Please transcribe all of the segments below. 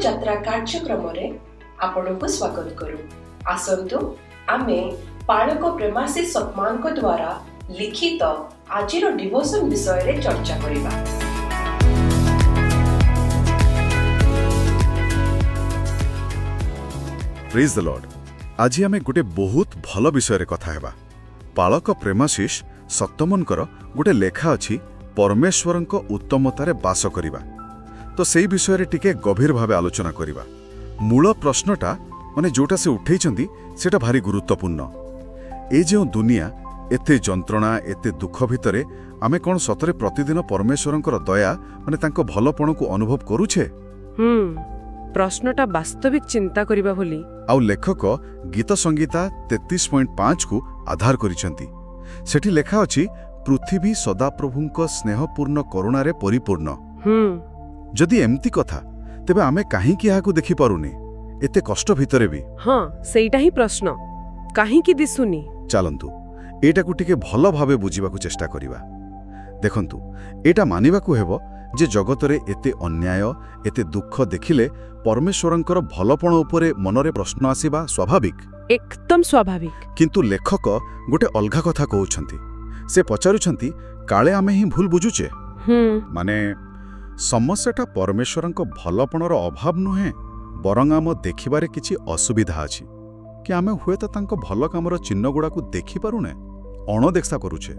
ଯାତ୍ରା କାର୍ଯ୍ୟକ୍ରମରେ ଆପଣଙ୍କୁ ସ୍ୱାଗତ କରୁ। ଆସନ୍ତୁ ଆମେ ପାଳକ ପ୍ରେମାଶିଷ ସତମାଙ୍କ ଦ୍ୱାରା ଲିଖିତ ଆଜିର ଡିଭୋସନ ବିଷୟରେ ଚର୍ଚ୍ଚା କରିବା। Praise the Lord. आज आमे गोटे बहुत भल विषय कथा हेबा। पालक प्रेमाशीष सत्तमनकर गोटे लेखा अछि परमेश्वरंक उत्तमतारे बास करिबा। तो सेई विषय टिके गभीर भावे आलोचना करिबा। मूल प्रश्नटा माने जोटा से उठैचंदी सेटा भारी गुरुत्वपूर्ण। ए जे दुनिया एते जंत्रणा एते दुख भितरे आमे कोन सतरे प्रतिदिन परमेश्वरंकर दया माने तांको भलपणको अनुभव करूछे? प्रश्नटा वास्तविक चिंता करिबा बोली। आउ लेखक गीत संगीता 33.5 को आधार करिसंती। सेठी लेखा अछि पृथ्वी सदाप्रभुंक स्नेहपूर्ण करुणारे परिपूर्ण। जदि एमती कथा तेबे आमे काहीकि याकू देखि पारुनी एते कष्ट भितरे भी? हां, सेइटा ही प्रश्न। काहीकि दिसुनी? चलंतु एटाकू टिके भल भावे बुझिबाकू चेष्टा करिबा। देखंतु एटा मानिबाकू हेबो जे जगतरे एते अन्याय एते दुख देखिले परमेश्वरंकर भलपण उपरे मनरे प्रश्न आसीबा स्वाभाविक, एकदम स्वाभाविक। किंतु लेखक गोटे अलगा कथा कहउछंती। से पचारुछंती काळे आमे ही भूल बुझुचे। माने समस्याटा परमेश्वरंक भलपणर अभाव नुहे, बरং आम देखिबारे किछि असुविधा अछि कि आमे हुए तो तांको भल कामर चिन्ह गुड़ाकू देखि पारुने, अणदेखा करूछे।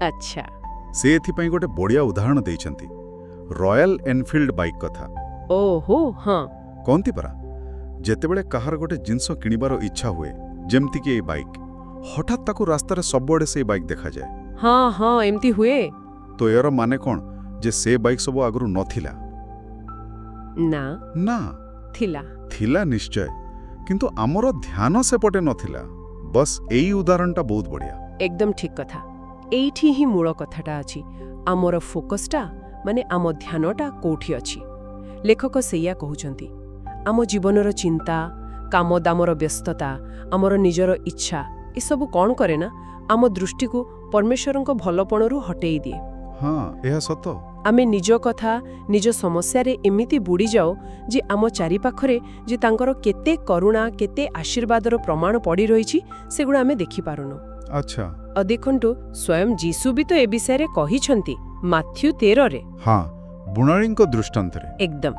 अच्छा, से एथिपई गोटे बढ़िया उदाहरण देइछंती रॉयल एनफील्ड बाइक कथा। ओहो हां, कोंती परा जेतेबेले कहार गोटे जिंस किनिबार इच्छा हुए, जेमती कि ए बाइक, हठात ताकू रास्तारे सबबडे से बाइक देखा जाए। हां हां, एमती हुए। तो यार माने कोन जे से बाइक सब आगरु नथिला? ना ना थिला निश्चय, किंतु आमर ध्यान सेपटे नथिला। बस एई उदाहरणटा बहुत बढ़िया। एकदम ठीक कथा। एइठी ही मूल कथाटा अछि। आमर फोकसटा माने आम ध्यानटा कोठी अछि। लेखक सेया कहउचंती आम जीवनर चिंता, काम दामर व्यस्तता, आमर निजर इच्छा ए सब कोन करे ना आम दृष्टि को परमेश्वरंक भलपणरू हटेई दिए। हां, एहा सत। आमे निज कथा निज समस्या रे एमिति बुड़ी जाओ जे आम चारि पाखरे जे तांकर केते करुणा केते आशीर्वादर प्रमाण पड़ी रहिछि सेगुडा आमे देखि पारुनो। अच्छा, देखंतु स्वयं जीसु भी तो ए विषय रे कहिछंती माथ्यू 13 रे। हां, बुणारींको दृष्टांतरे एकदम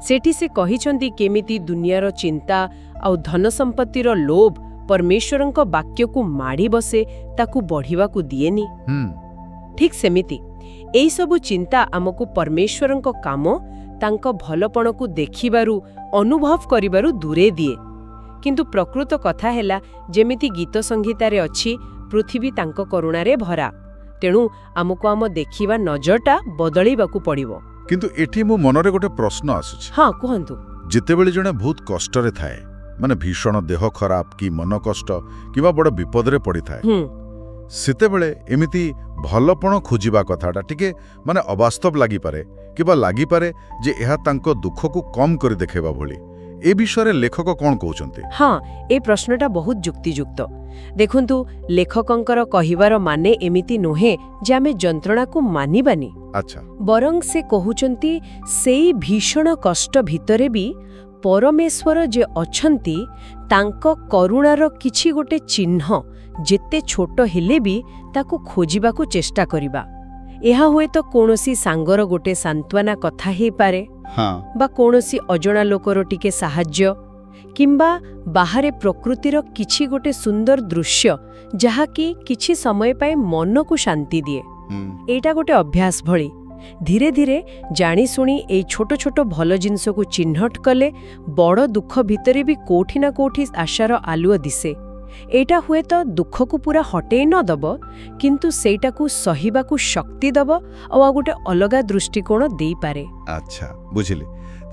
सेठी से कहिछंती केमिति दुनियार चिंता आ धन संपत्तिर लोभ परमेश्वरंक वाक्य को माड़ी बसे ताकू बढ़िवा को दिएनी। ठीक सेमिति एई सबु चिंता हमकु परमेश्वरंक काम तांक भलपण को देखिबारु अनुभव करिबारु दूरे दिए। किंतु प्रकृत कथा हैला जेमिति गीत संगीता रे अछि पृथ्वी तांक करुणारे भरा। तेणु हमकु आम देखिबा नजरटा बदलैबाकू पड़िबो। किंतु एठी मो मनरे गोटे प्रश्न आसुछि। हां, कहंतु। जेतेबेले जणे बहुत कष्टरे थाए, माने भीषण देह खराब कि मन कष्ट किबा बड़ विपदरे पड़ी थाए, सेतेबेले एमिति भलपण खोजिबा कथाटा टिके माने अवास्तव लागि पारे किबा लागि पारे जे एहा तांको दुख को कम करि देखेबा भली। ए विषय लेखक कोन कहउचंती? हां, ए प्रश्नटा बहुत जुक्तियुक्त। देखंतु लेखकंकर कहिबार माने एमिति नोहे जे आमे जंत्रणा को मानिबानी। अच्छा, बरং से कहउचंती सेई भीषण कष्ट भितरे भी परमेश्वर जे अछंती तांको करुणार किछि गोटे चिन्ह जेते छोट हेले भी ताकू खोजिबाकू चेष्टा करिबा। एहा हुए तो कोनोसी सांगर गोटे सांत्वना कथा हे पारे, बा कोनोसी अजणा लोकर टिके साहाज्य, किंबा बाहरे प्रकृतिर किछि गोटे सुंदर दृश्य जहा कि किछि समय पाए मन को शांति दिए। एटा गोटे अभ्यास भली धीरे धीरे जानी सुनी ए छोट छोट भल जिनस को चिन्हट कले बड़ दुख भितरे भी कोठी ना कोठी आशार आलुओ दिसे। एटा हुए तो दुख को पूरा हटेई न दब, किंतु सेटा को सहिबा को शक्ति दब और गोटे अलगा दृष्टिकोण देई पारे। अच्छा, बुझिली।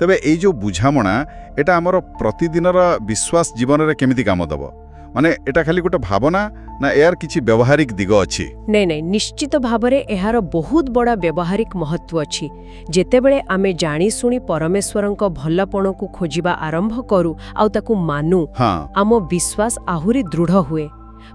तबे ए जो बुझामणा एटा हमर प्रतिदिनर विश्वास जीवन रे केमिति काम दब? माने एटा खाली गोटे भावना ना यार किछि व्यवहारिक दिग अछि? नहीं, निश्चित भाबरे एहार बहुत बड़ा व्यवहारिक महत्व अछि। जेतेबेले आमे जानी सुनी परमेश्वरंक भलपण को खोजिबा आरंभ करू आ ताकू मानु, आम विश्वास आहुरी दृढ़ हुए।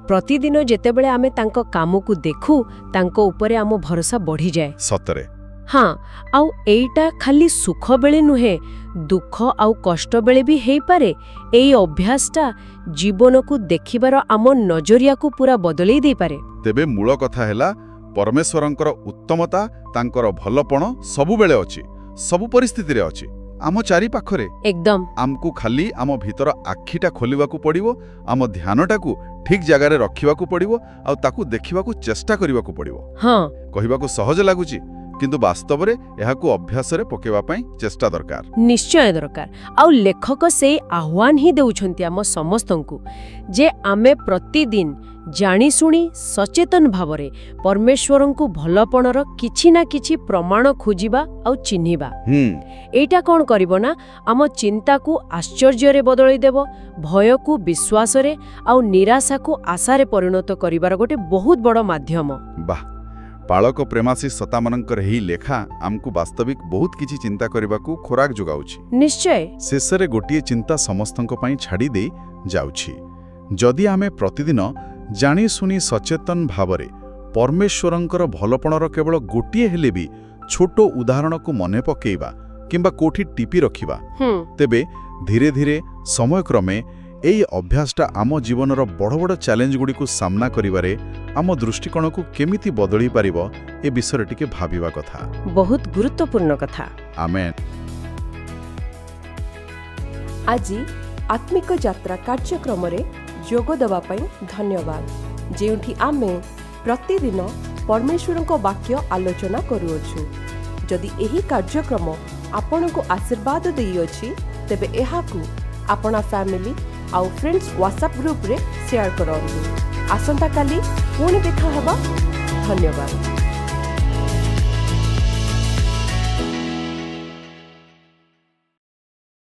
प्रतिदिन जेतेबेले आमे तांको काम को देखू तांको उपरे आम भरोसा बढ़ी जाए। सतरे हाँ आउ एइटा खाली सुख बेले नुहे दुख आउ कष्ट बेले भी हेई पारे। एई अभ्यासटा जीवन को देखिबार आम नजरिया को पूरा बदलई दे पारे। तेबे मूल कथा हैला परमेश्वरंकर उत्तमता तांकर भलपण सबु बेले अछि, सबु परिस्थिति रे अछि। आम चारि पाखरे एकदम आमको खाली आम भीतर आखिटा खोलिबाकू पड़िबो, आम ध्यानटाकू ठीक जगार रखिबाकू पड़िबो आ ताकू देखिबाकू चेष्टा करिबाकू पड़िबो। हाँ कहिबाकू सहज लागुची किंतु वास्तव रे एहाकू अभ्यास रे पकेवा पई चेष्टा दरकार, निश्चय दरकार। आउ लेखक से आह्वान ही देउछंती आम समस्तंकु जे आमे प्रतिदिन जानी सुनी सचेतन भावरे परमेश्वरंकु भलपणर किछि ना किछि प्रमाण खोजिबा आउ चिन्हिबा। एटा कोन करिवो ना आम चिंता को आश्चर्य रे बदलै देबो, भय को विश्वास रे आउ निराशा को आशा रे परिणत करिवार गोटे बहुत बड़ माध्यम। वाह, पालक प्रेमासी सतामनकर ही लेखा आमको वास्तविक बहुत किछि चिंता करिबाकू खोराक जोगाउछि। निश्चय शेषरे गोटिए चिंता समस्तंक पई छाड़ी दे जाउछि। जदि आमे प्रतिदिन जानी सुनी सचेतन भावरे परमेश्वरंकर भलपणर केवल गोटिए हेले भी छोट उदाहरण को मने पकेइबा किंबा कोठी टिपी रखिबा, तेबे धीरे धीरे समय क्रमे एई अभ्यासटा आम जीवनर बड़ बड़ चैलेंज गुडी को सामना करिबारे आम दृष्टिकोण को केमिति बदली पारिबो ए विषय टिके भाबिबा कथा। बहुत गुरुत्वपूर्ण कथा। आमेन। आज आत्मिक यात्रा कार्यक्रम रे जोग देवा पई धन्यवाद। जेउठी आमे प्रतिदिन परमेश्वरंको वाक्य आलोचना करूछु। जदि एही कार्यक्रम आपनको आशीर्वाद देई अछि तेबे एहाकू आपना फैमिली आउ फ्रेंड्स व्हाट्सएप ग्रुप रे शेयर करंतु। आसंता काली पुणी देखा हबा। धन्यवाद।